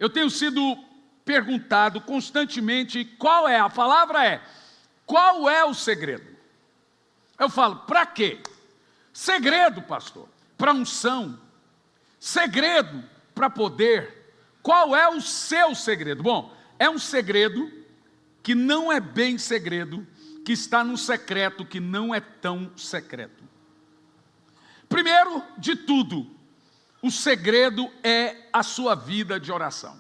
Eu tenho sido perguntado constantemente qual é o segredo? Eu falo, para quê? Segredo, pastor, para unção. Segredo para poder. Qual é o seu segredo? Bom, é um segredo que não é bem segredo, que está no secreto, que não é tão secreto. Primeiro de tudo, o segredo é a sua vida de oração.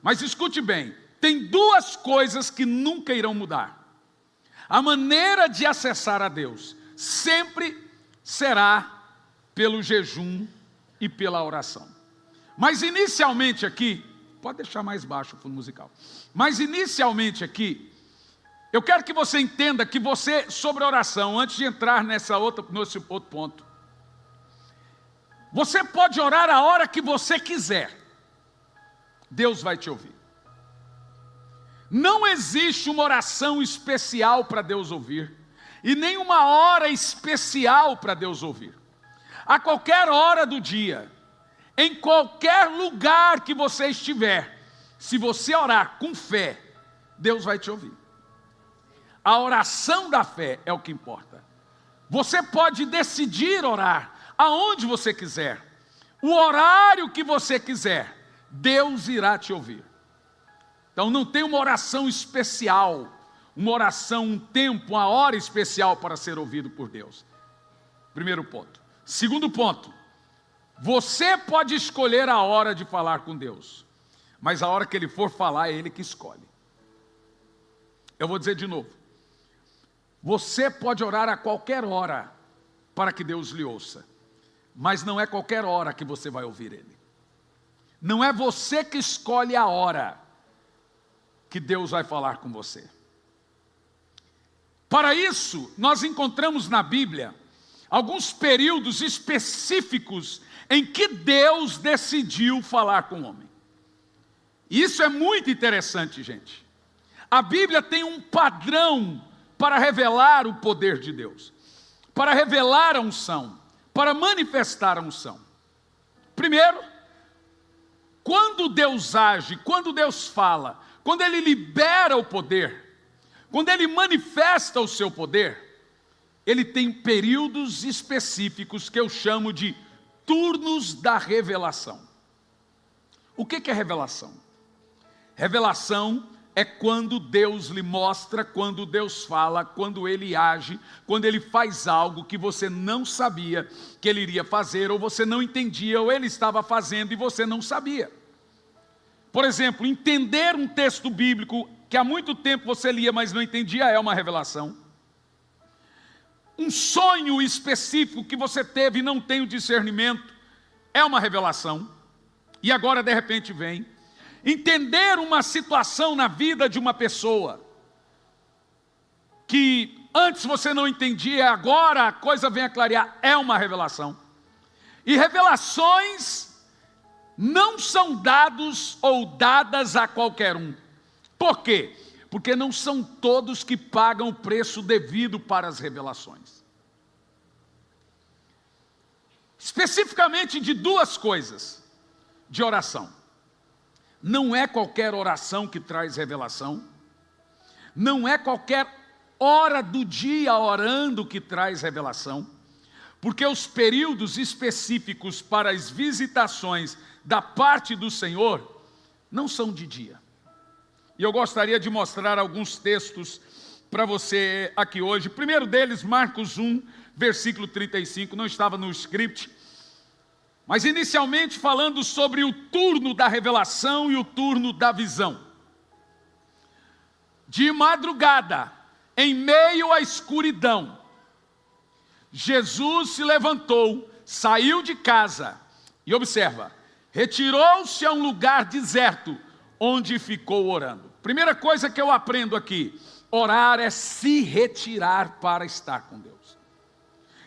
Mas escute bem, tem duas coisas que nunca irão mudar. A maneira de acessar a Deus sempre será pelo jejum e pela oração. Mas inicialmente aqui, pode deixar mais baixo o fundo musical. Mas inicialmente aqui, eu quero que você entenda que você, sobre oração, antes de entrar nesse outro ponto, você pode orar a hora que você quiser. Deus vai te ouvir. Não existe uma oração especial para Deus ouvir, e nem uma hora especial para Deus ouvir. A qualquer hora do dia, em qualquer lugar que você estiver, se você orar com fé, Deus vai te ouvir. A oração da fé é o que importa. Você pode decidir orar aonde você quiser, o horário que você quiser, Deus irá te ouvir. Então não tem uma oração especial, uma oração, um tempo, uma hora especial para ser ouvido por Deus. Primeiro ponto. Segundo ponto, você pode escolher a hora de falar com Deus, mas a hora que Ele for falar é Ele que escolhe. Eu vou dizer de novo. Você pode orar a qualquer hora para que Deus lhe ouça, mas não é qualquer hora que você vai ouvir Ele. Não é você que escolhe a hora que Deus vai falar com você. Para isso, nós encontramos na Bíblia alguns períodos específicos em que Deus decidiu falar com o homem. Isso é muito interessante, gente. A Bíblia tem um padrão para revelar o poder de Deus, para revelar a unção, para manifestar a unção. Primeiro, quando Deus age, quando Deus fala, quando Ele libera o poder, quando Ele manifesta o seu poder, Ele tem períodos específicos que eu chamo de turnos da revelação. O que é revelação? Revelação é quando Deus lhe mostra, quando Deus fala, quando Ele age, quando Ele faz algo que você não sabia que Ele iria fazer, ou você não entendia, ou Ele estava fazendo e você não sabia. Por exemplo, entender um texto bíblico que há muito tempo você lia, mas não entendia, é uma revelação. Um sonho específico que você teve e não tem o discernimento, é uma revelação. E agora de repente vem. Entender uma situação na vida de uma pessoa, que antes você não entendia, agora a coisa vem a clarear, é uma revelação. E revelações não são dados ou dadas a qualquer um. Por quê? Porque não são todos que pagam o preço devido para as revelações. Especificamente de duas coisas de oração. Não é qualquer oração que traz revelação. Não é qualquer hora do dia orando que traz revelação. Porque os períodos específicos para as visitações da parte do Senhor não são de dia. E eu gostaria de mostrar alguns textos para você aqui hoje. O primeiro deles, Marcos 1, versículo 35, não estava no script, mas inicialmente falando sobre o turno da revelação e o turno da visão. De madrugada, em meio à escuridão, Jesus se levantou, saiu de casa e observa, retirou-se a um lugar deserto, onde ficou orando. Primeira coisa que eu aprendo aqui, orar é se retirar para estar com Deus.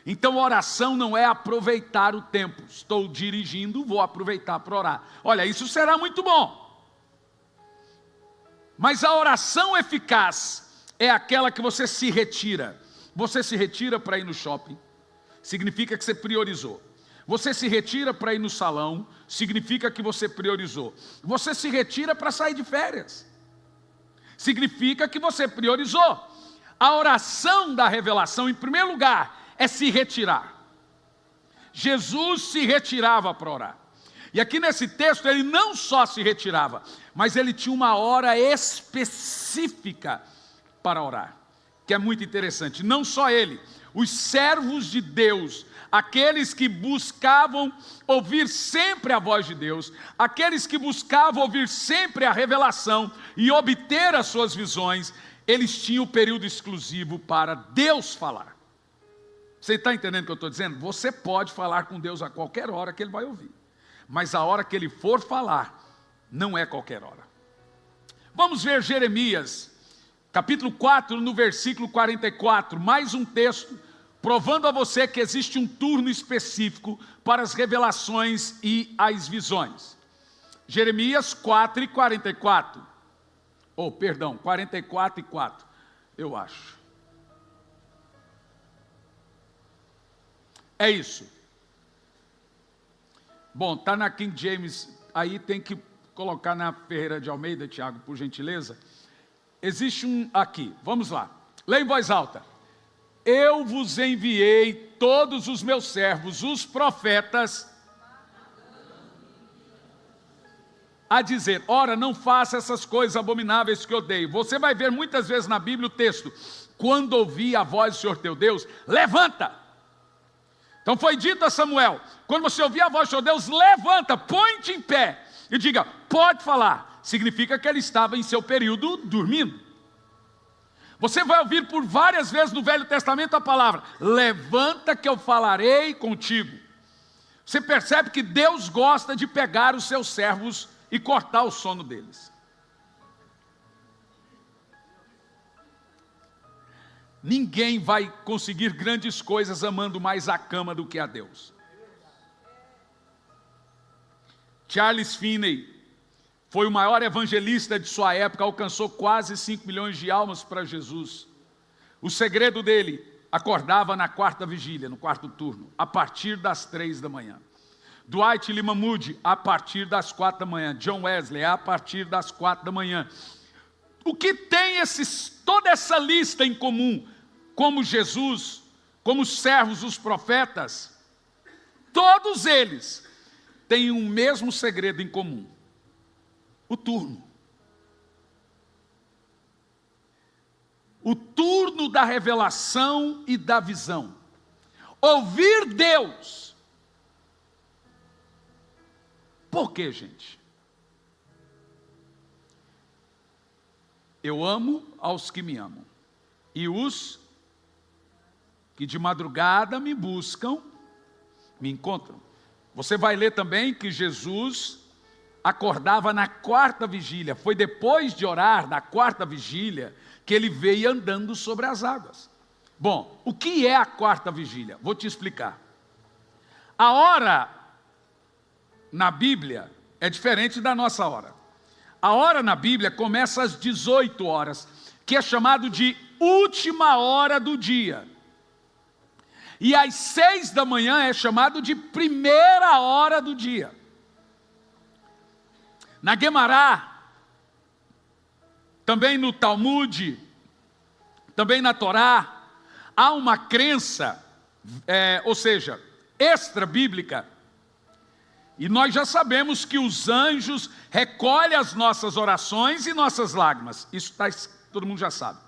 Então oração não é aproveitar o tempo, estou dirigindo, vou aproveitar para orar. Olha, isso será muito bom. Mas a oração eficaz é aquela que você se retira. Você se retira para ir no shopping, significa que você priorizou. Você se retira para ir no salão, significa que você priorizou. Você se retira para sair de férias, significa que você priorizou. A oração da revelação, em primeiro lugar, é se retirar. Jesus se retirava para orar. E aqui nesse texto ele não só se retirava, mas ele tinha uma hora específica para orar, que é muito interessante. Não só ele, os servos de Deus, aqueles que buscavam ouvir sempre a voz de Deus, aqueles que buscavam ouvir sempre a revelação e obter as suas visões, eles tinham o período exclusivo para Deus falar. Você está entendendo o que eu estou dizendo? Você pode falar com Deus a qualquer hora que Ele vai ouvir, mas a hora que Ele for falar, não é qualquer hora. Vamos ver Jeremias, capítulo 4, no versículo 44, mais um texto, provando a você que existe um turno específico para as revelações e as visões. Jeremias 4 e 44. 44 e 4, eu acho. É isso. Bom, está na King James, aí tem que colocar na Ferreira de Almeida, Tiago, por gentileza. Existe um aqui, vamos lá. Leia em voz alta. Eu vos enviei todos os meus servos, os profetas, a dizer, ora, não faça essas coisas abomináveis que odeio. Você vai ver muitas vezes na Bíblia o texto, quando ouvir a voz do Senhor teu Deus, levanta. Então foi dito a Samuel, quando você ouvir a voz do Senhor Deus, levanta, põe-te em pé e diga, pode falar. Significa que ele estava em seu período dormindo. Você vai ouvir por várias vezes no Velho Testamento a palavra, levanta que eu falarei contigo. Você percebe que Deus gosta de pegar os seus servos e cortar o sono deles. Ninguém vai conseguir grandes coisas amando mais a cama do que a Deus. Charles Finney foi o maior evangelista de sua época, alcançou quase 5 milhões de almas para Jesus. O segredo dele, acordava na quarta vigília, no quarto turno, a partir das 3 da manhã. Dwight Lyman Moody, a partir das 4 da manhã. John Wesley, a partir das 4 da manhã. O que tem toda essa lista em comum, como Jesus, como os servos, os profetas, todos eles têm um mesmo segredo em comum: o turno. O turno da revelação e da visão. Ouvir Deus. Por quê, gente? Eu amo aos que me amam, e os que de madrugada me buscam, me encontram. Você vai ler também que Jesus acordava na quarta vigília. Foi depois de orar, na quarta vigília, que ele veio andando sobre as águas. Bom, o que é a quarta vigília? Vou te explicar. A hora na Bíblia é diferente da nossa hora. A hora na Bíblia começa às 18 horas, que é chamado de última hora do dia. E às 6 da manhã é chamado de primeira hora do dia. Na Guemará, também no Talmud, também na Torá, há uma crença, ou seja, extra-bíblica. E nós já sabemos que os anjos recolhem as nossas orações e nossas lágrimas. Isso todo mundo já sabe.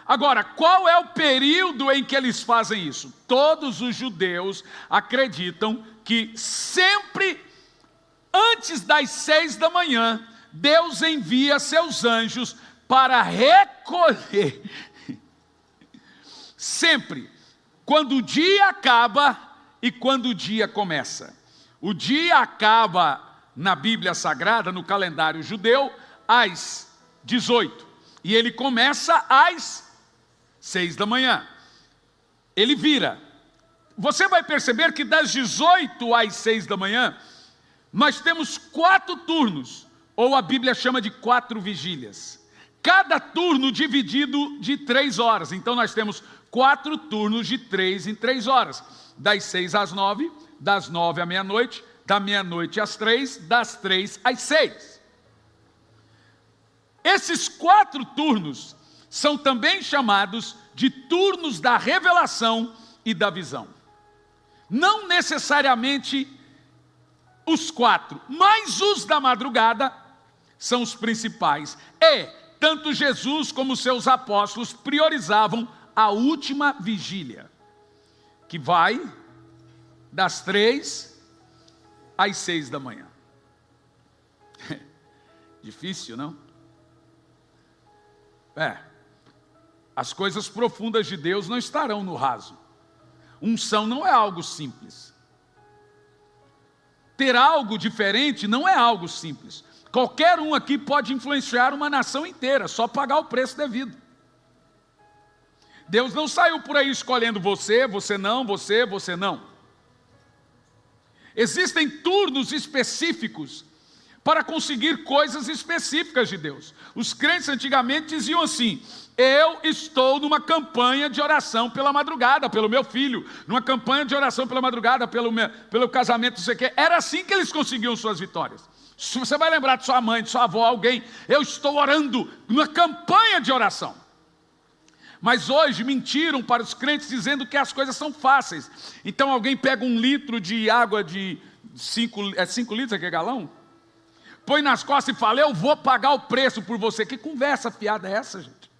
Agora, qual é o período em que eles fazem isso? Todos os judeus acreditam que sempre antes das 6 da manhã, Deus envia seus anjos para recolher. Sempre. Quando o dia acaba e quando o dia começa. O dia acaba na Bíblia Sagrada, no calendário judeu, às 18. E ele começa às 6 da manhã. Ele vira. Você vai perceber que das 18 às 6 da manhã, nós temos 4 turnos, ou a Bíblia chama de 4 vigílias. Cada turno dividido de 3 horas. Então nós temos 4 turnos de 3 em 3 horas. Das 6 às 9, das 9 à meia-noite, da meia-noite às 3, das 3 às 6. Esses 4 turnos são também chamados de turnos da revelação e da visão. Não necessariamente os 4, mas os da madrugada são os principais. E tanto Jesus como seus apóstolos priorizavam a última vigília, que vai das 3 às 6 da manhã. Difícil, não? As coisas profundas de Deus não estarão no raso. Unção não é algo simples. Ter algo diferente não é algo simples. Qualquer um aqui pode influenciar uma nação inteira, só pagar o preço devido. Deus não saiu por aí escolhendo você, você não, você não. Existem turnos específicos para conseguir coisas específicas de Deus. Os crentes antigamente diziam assim: eu estou numa campanha de oração pela madrugada, pelo meu filho, numa campanha de oração pela madrugada, pelo casamento, não sei o quê. Era assim que eles conseguiam suas vitórias. Se você vai lembrar de sua mãe, de sua avó, alguém, eu estou orando numa campanha de oração. Mas hoje mentiram para os crentes dizendo que as coisas são fáceis. Então alguém pega 1 litro de água de 5 litros, é que é galão? Põe nas costas e fala: eu vou pagar o preço por você. Que conversa fiada é essa, gente?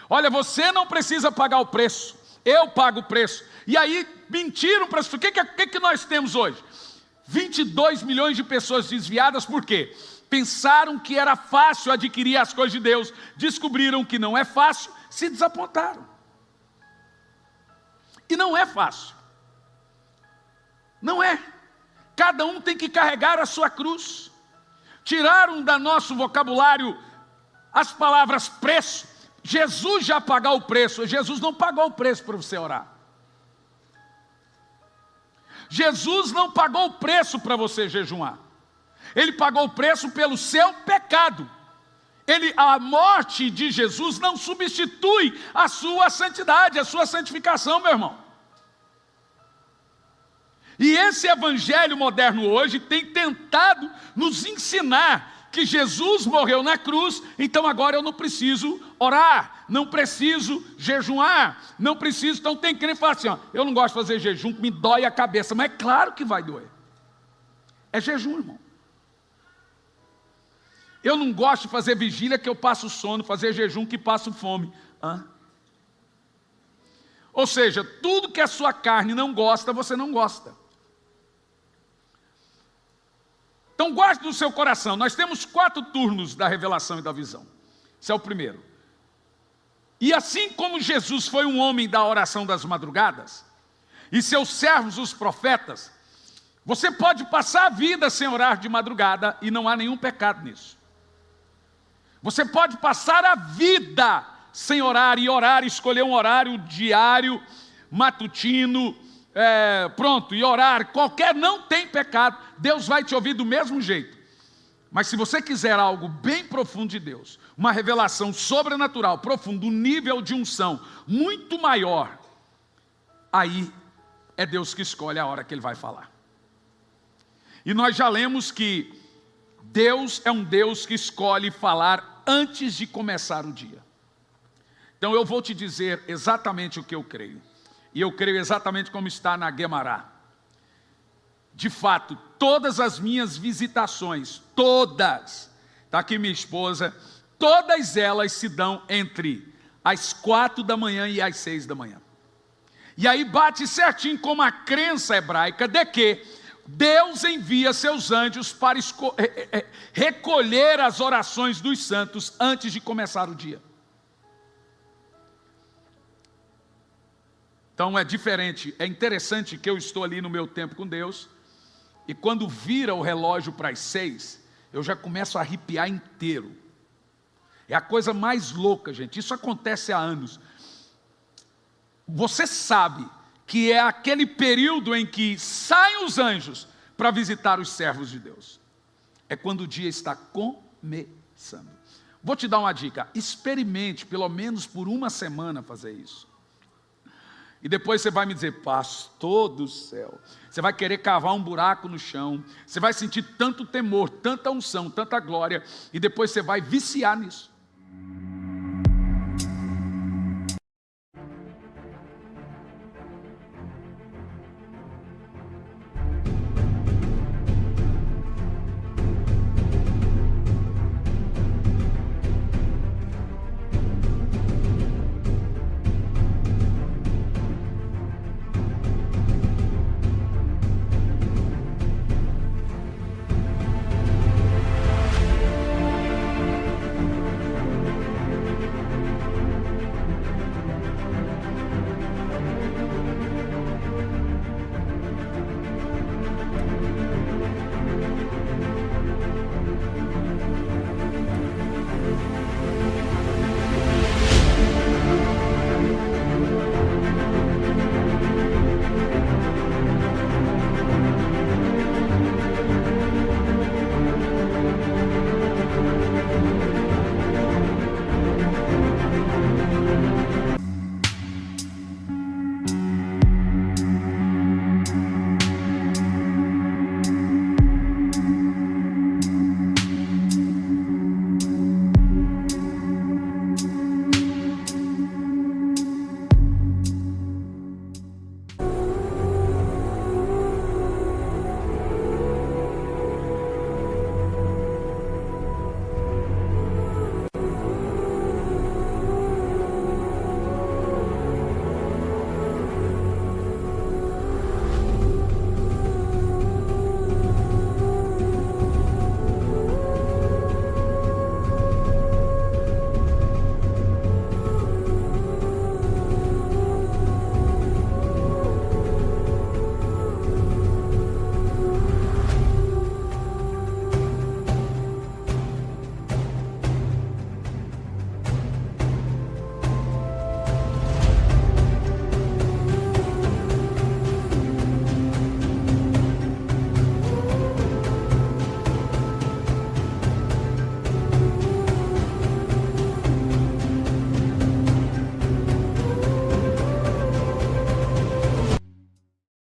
Olha, você não precisa pagar o preço, eu pago o preço. E aí mentiram para as pessoas. O que nós temos hoje? 22 milhões de pessoas desviadas, por quê? Pensaram que era fácil adquirir as coisas de Deus, descobriram que não é fácil, se desapontaram. E não é fácil. Não é. Cada um tem que carregar a sua cruz. Tiraram do nosso vocabulário as palavras preço. Jesus já pagou o preço. Jesus não pagou o preço para você orar. Jesus não pagou o preço para você jejuar. Ele pagou o preço pelo seu pecado. A morte de Jesus não substitui a sua santidade, a sua santificação, meu irmão. E esse evangelho moderno hoje tem tentado nos ensinar que Jesus morreu na cruz, então agora eu não preciso orar, não preciso jejuar, não preciso. Então tem crente que fala assim: eu não gosto de fazer jejum, me dói a cabeça. Mas é claro que vai doer. É jejum, irmão. Eu não gosto de fazer vigília que eu passo sono, fazer jejum que passo fome. Ou seja, tudo que a sua carne não gosta, você não gosta. Então guarde no seu coração, nós temos 4 turnos da revelação e da visão. Esse é o primeiro. E assim como Jesus foi um homem da oração das madrugadas, e seus servos os profetas, você pode passar a vida sem orar de madrugada e não há nenhum pecado nisso. Você pode passar a vida sem orar e escolher um horário diário, matutino, e orar, não tem pecado. Deus vai te ouvir do mesmo jeito. Mas se você quiser algo bem profundo de Deus, uma revelação sobrenatural, profunda, um nível de unção muito maior, aí é Deus que escolhe a hora que Ele vai falar. E nós já lemos que Deus é um Deus que escolhe falar antes de começar o dia. Então eu vou te dizer exatamente o que eu creio. E eu creio exatamente como está na Guemará. De fato, todas as minhas visitações, todas, está aqui minha esposa, todas elas se dão entre as 4 da manhã e as 6 da manhã. E aí bate certinho com a crença hebraica de que Deus envia seus anjos para recolher as orações dos santos antes de começar o dia. Então é diferente, é interessante que eu estou ali no meu tempo com Deus, e quando vira o relógio para as 6, eu já começo a arrepiar inteiro. É a coisa mais louca, gente, isso acontece há anos. Você sabe que é aquele período em que saem os anjos para visitar os servos de Deus. É quando o dia está começando. Vou te dar uma dica, experimente pelo menos por uma semana fazer isso. E depois você vai me dizer, pastor do céu, você vai querer cavar um buraco no chão, você vai sentir tanto temor, tanta unção, tanta glória, e depois você vai viciar nisso.